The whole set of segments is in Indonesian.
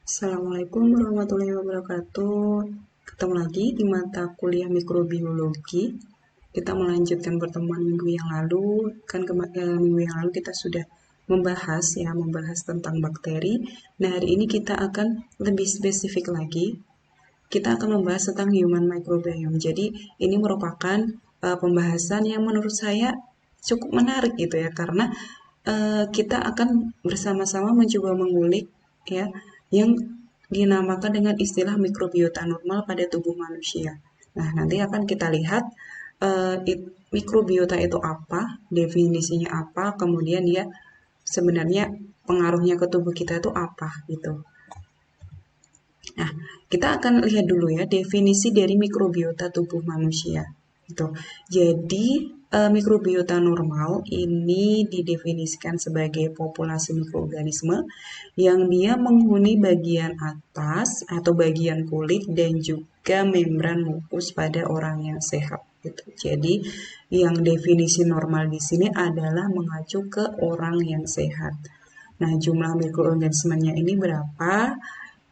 Assalamualaikum warahmatullahi wabarakatuh. Ketemu lagi di mata kuliah mikrobiologi. Kita melanjutkan pertemuan minggu yang lalu. Minggu yang lalu kita sudah membahas tentang bakteri. Nah, hari ini kita akan lebih spesifik lagi. Kita akan membahas tentang human microbiome. Jadi, ini merupakan pembahasan yang menurut saya cukup menarik gitu ya, karena kita akan bersama-sama mencoba mengulik ya yang dinamakan dengan istilah mikrobiota normal pada tubuh manusia. Nah, nanti akan kita lihat uh, mikrobiota itu apa, definisinya apa, kemudian dia sebenarnya pengaruhnya ke tubuh kita itu apa gitu. Nah, kita akan lihat dulu ya definisi dari mikrobiota tubuh manusia. Gitu. Jadi, mikrobiota normal ini didefinisikan sebagai populasi mikroorganisme yang dia menghuni bagian atas atau bagian kulit dan juga membran mukus pada orang yang sehat. Gitu. Jadi, yang definisi normal di sini adalah mengacu ke orang yang sehat. Nah, jumlah mikroorganismenya ini berapa?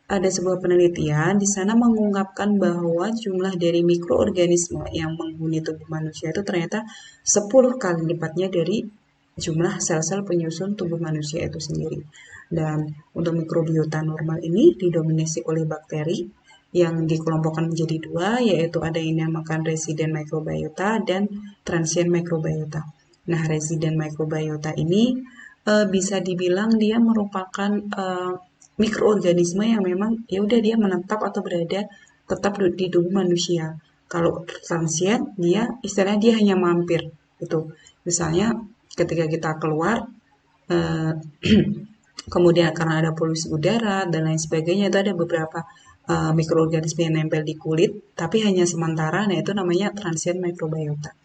Ada sebuah penelitian di sana mengungkapkan bahwa jumlah dari mikroorganisme yang menghuni tubuh manusia itu ternyata 10 kali lipatnya dari jumlah sel-sel penyusun tubuh manusia itu sendiri. Dan untuk mikrobiota normal ini didominasi oleh bakteri yang dikelompokkan menjadi dua, yaitu ada yang dinamakan resident microbiota dan transient microbiota. Nah, resident microbiota ini bisa dibilang dia merupakan mikroorganisme yang memang ya udah dia menetap atau berada tetap di tubuh manusia. Kalau transient dia istilahnya dia hanya mampir gitu. Misalnya ketika kita keluar eh, kemudian karena ada polusi udara dan lain sebagainya itu ada beberapa mikroorganisme yang nempel di kulit tapi hanya sementara. Nah, itu namanya transient microbiota.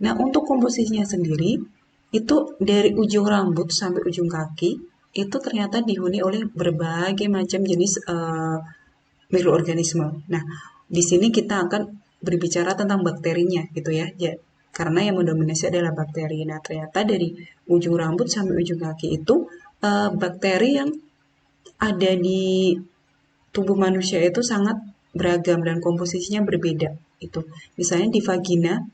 Nah, untuk komposisinya sendiri itu dari ujung rambut sampai ujung kaki itu ternyata dihuni oleh berbagai macam jenis mikroorganisme. Nah, di sini kita akan berbicara tentang bakterinya gitu ya. Karena yang mendominasi adalah bakteri. Nah, ternyata dari ujung rambut sampai ujung kaki itu bakteri yang ada di tubuh manusia itu sangat beragam dan komposisinya berbeda. Itu misalnya di vagina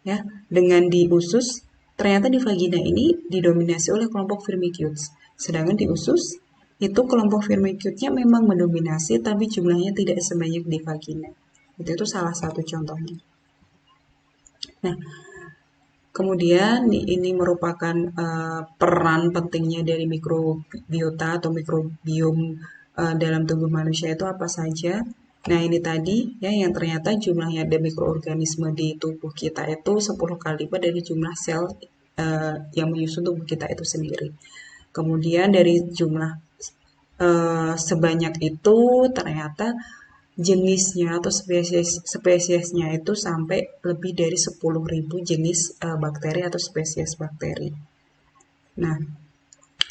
ya dengan di usus, ternyata di vagina ini didominasi oleh kelompok Firmicutes, sedangkan di usus itu kelompok Firmicutes-nya memang mendominasi tapi jumlahnya tidak sebanyak di vagina. Itu salah satu contohnya. Nah, kemudian ini merupakan peran pentingnya dari mikrobiota atau mikrobiom dalam tubuh manusia itu apa saja. Nah, ini tadi ya yang ternyata jumlahnya ada mikroorganisme di tubuh kita itu 10 kali lipat dari jumlah sel yang menyusun tubuh kita itu sendiri. Kemudian dari jumlah sebanyak itu ternyata jenisnya atau spesiesnya itu sampai lebih dari 10.000 jenis bakteri atau spesies bakteri. Nah,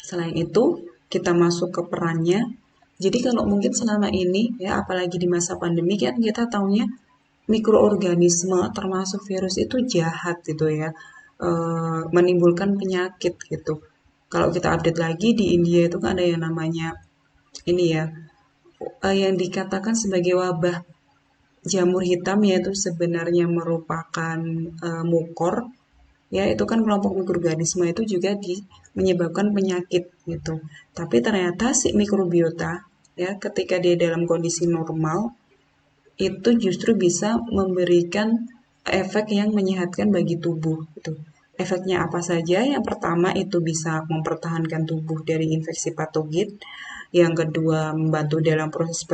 selain itu kita masuk ke perannya. Jadi kalau mungkin selama ini ya apalagi di masa pandemi kan kita taunya mikroorganisme termasuk virus itu jahat gitu ya. Menimbulkan penyakit gitu. Kalau kita update lagi di India itu kan ada yang namanya ini ya yang dikatakan sebagai wabah jamur hitam yaitu sebenarnya merupakan mukor ya itu kan kelompok mikroorganisme itu juga menyebabkan penyakit gitu. Tapi ternyata si mikrobiota ya ketika dia dalam kondisi normal itu justru bisa memberikan efek yang menyehatkan bagi tubuh gitu. Efeknya apa saja? Yang pertama itu bisa mempertahankan tubuh dari infeksi patogen. Yang kedua, membantu dalam proses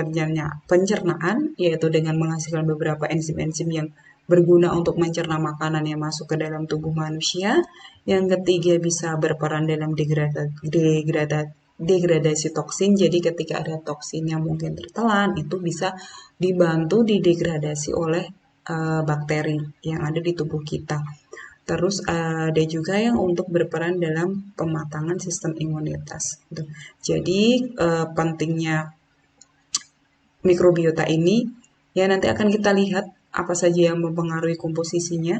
pencernaan, yaitu dengan menghasilkan beberapa enzim-enzim yang berguna untuk mencerna makanan yang masuk ke dalam tubuh manusia. Yang ketiga, bisa berperan dalam degradasi toksin. Jadi ketika ada toksin yang mungkin tertelan, itu bisa dibantu didegradasi oleh bakteri yang ada di tubuh kita. Terus ada juga yang untuk berperan dalam pematangan sistem imunitas. Gitu. Jadi pentingnya mikrobiota ini ya nanti akan kita lihat apa saja yang mempengaruhi komposisinya.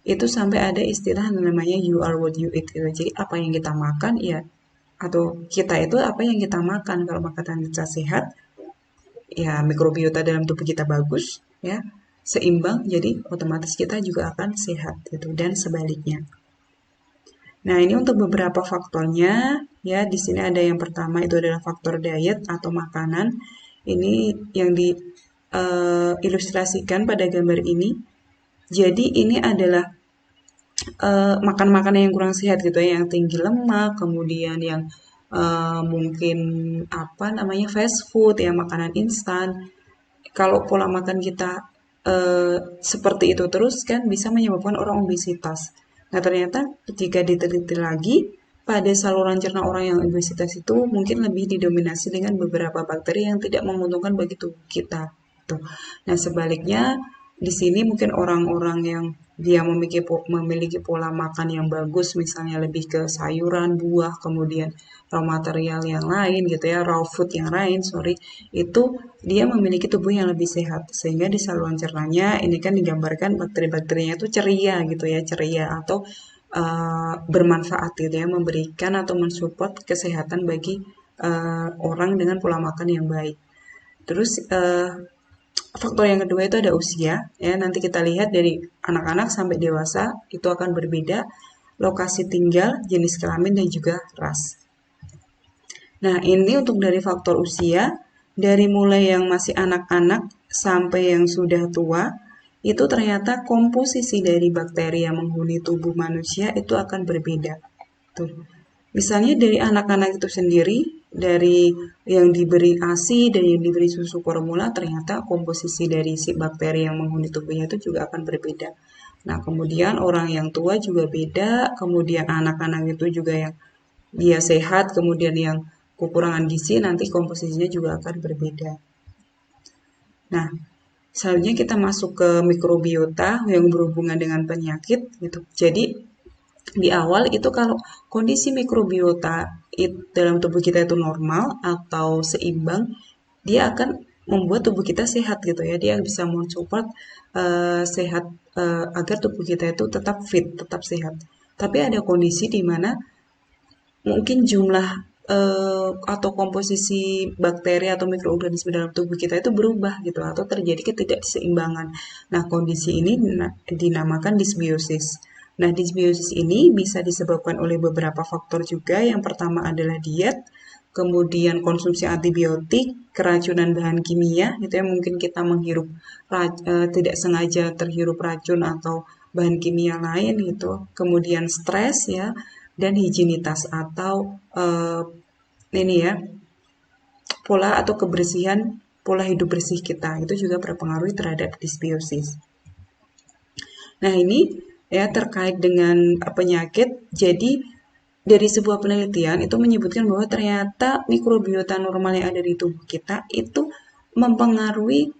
Itu sampai ada istilah namanya you are what you eat. Gitu. Jadi apa yang kita makan ya atau kita itu apa yang kita makan. Kalau makanan kita sehat, ya mikrobiota dalam tubuh kita bagus, ya seimbang, jadi otomatis kita juga akan sehat gitu, dan sebaliknya. Nah, ini untuk beberapa faktornya, ya di sini ada yang pertama itu adalah faktor diet atau makanan. Ini yang diilustrasikan pada gambar ini. Jadi ini adalah makan makanan yang kurang sehat gitu ya, yang tinggi lemak, kemudian yang mungkin apa namanya fast food, ya makanan instan. Kalau pola makan kita seperti itu terus kan bisa menyebabkan orang obesitas. Nah ternyata jika diteliti lagi, pada saluran cerna orang yang obesitas itu mungkin lebih didominasi dengan beberapa bakteri yang tidak menguntungkan bagi tubuh kita. Tuh. Nah sebaliknya di sini mungkin orang-orang yang dia memiliki pola makan yang bagus, misalnya lebih ke sayuran, buah, kemudian raw material yang lain gitu ya, raw food yang lain, sorry, itu dia memiliki tubuh yang lebih sehat. Sehingga di saluran cernanya ini kan digambarkan bakteri-bakterinya itu ceria gitu ya, ceria atau bermanfaat gitu ya, memberikan atau mensupport kesehatan bagi orang dengan pola makan yang baik. Terus faktor yang kedua itu ada usia, ya nanti kita lihat dari anak-anak sampai dewasa itu akan berbeda, lokasi tinggal, jenis kelamin, dan juga ras. Nah ini untuk dari faktor usia, dari mulai yang masih anak-anak sampai yang sudah tua, itu ternyata komposisi dari bakteri yang menghuni tubuh manusia itu akan berbeda. Tuh. Misalnya dari anak-anak itu sendiri, dari yang diberi ASI dan yang diberi susu formula, ternyata komposisi dari si bakteri yang menghuni tubuhnya itu juga akan berbeda. Nah, kemudian orang yang tua juga beda, kemudian anak-anak itu juga yang dia sehat, kemudian yang kekurangan gizi, nanti komposisinya juga akan berbeda. Nah, selanjutnya kita masuk ke mikrobiota yang berhubungan dengan penyakit gitu. Jadi di awal itu kalau kondisi mikrobiota dalam tubuh kita itu normal atau seimbang, dia akan membuat tubuh kita sehat gitu ya. Dia bisa mensupport sehat agar tubuh kita itu tetap fit, tetap sehat. Tapi ada kondisi di mana mungkin jumlah atau komposisi bakteri atau mikroorganisme dalam tubuh kita itu berubah gitu atau terjadi ketidakseimbangan. Nah, kondisi ini dinamakan dysbiosis. Nah, dysbiosis ini bisa disebabkan oleh beberapa faktor juga. Yang pertama adalah diet, kemudian konsumsi antibiotik, keracunan bahan kimia, gitu ya, mungkin kita menghirup tidak sengaja terhirup racun atau bahan kimia lain gitu. Kemudian stres ya, dan higienitas atau ini ya, pola atau kebersihan, pola hidup bersih kita itu juga berpengaruh terhadap dysbiosis. Nah ini ya terkait dengan penyakit. Jadi dari sebuah penelitian itu menyebutkan bahwa ternyata mikrobiota normal yang ada di tubuh kita itu mempengaruhi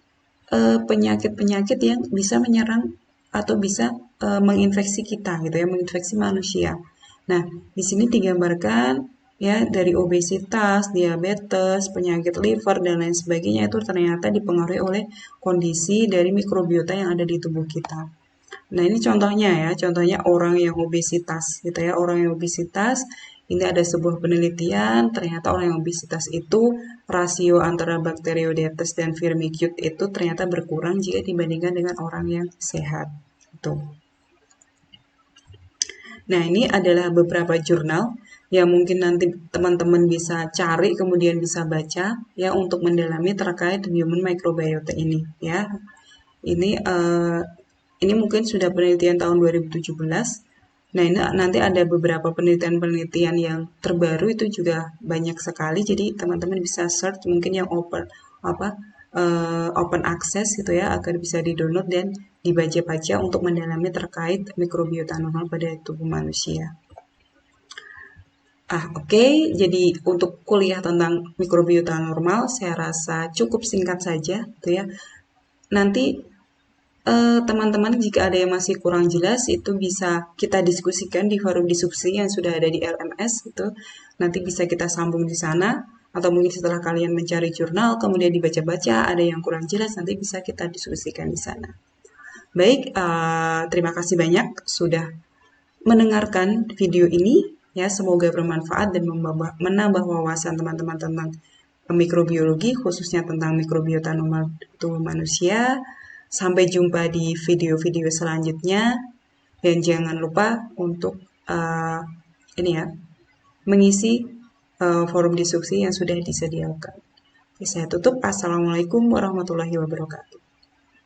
penyakit-penyakit yang bisa menyerang atau bisa menginfeksi kita gitu ya, menginfeksi manusia. Nah, di sini digambarkan ya dari obesitas, diabetes, penyakit liver dan lain sebagainya itu ternyata dipengaruhi oleh kondisi dari mikrobiota yang ada di tubuh kita. Nah, ini contohnya ya, contohnya orang yang obesitas gitu ya. Orang yang obesitas, ini ada sebuah penelitian, ternyata orang yang obesitas itu rasio antara Bacteroidetes dan Firmicutes itu ternyata berkurang jika dibandingkan dengan orang yang sehat. Gitu. Nah, ini adalah beberapa jurnal yang mungkin nanti teman-teman bisa cari kemudian bisa baca ya untuk mendalami terkait human microbiota ini ya. Ini mungkin sudah penelitian tahun 2017. Nah, ini nanti ada beberapa penelitian-penelitian yang terbaru itu juga banyak sekali. Jadi teman-teman bisa search mungkin yang open access gitu ya agar bisa di-download dan dibaca-baca untuk mendalami terkait mikrobiota normal pada tubuh manusia. Oke. Jadi untuk kuliah tentang mikrobiota normal saya rasa cukup singkat saja gitu ya. Nanti teman-teman jika ada yang masih kurang jelas itu bisa kita diskusikan di forum diskusi yang sudah ada di LMS gitu. Nanti bisa kita sambung di sana atau mungkin setelah kalian mencari jurnal kemudian dibaca-baca ada yang kurang jelas nanti bisa kita diskusikan di sana. Baik, terima kasih banyak sudah mendengarkan video ini. Ya, semoga bermanfaat dan menambah wawasan teman-teman tentang mikrobiologi, khususnya tentang mikrobiota tubuh manusia. Sampai jumpa di video-video selanjutnya. Dan jangan lupa untuk ini ya, mengisi forum diskusi yang sudah disediakan. Saya tutup. Assalamualaikum warahmatullahi wabarakatuh.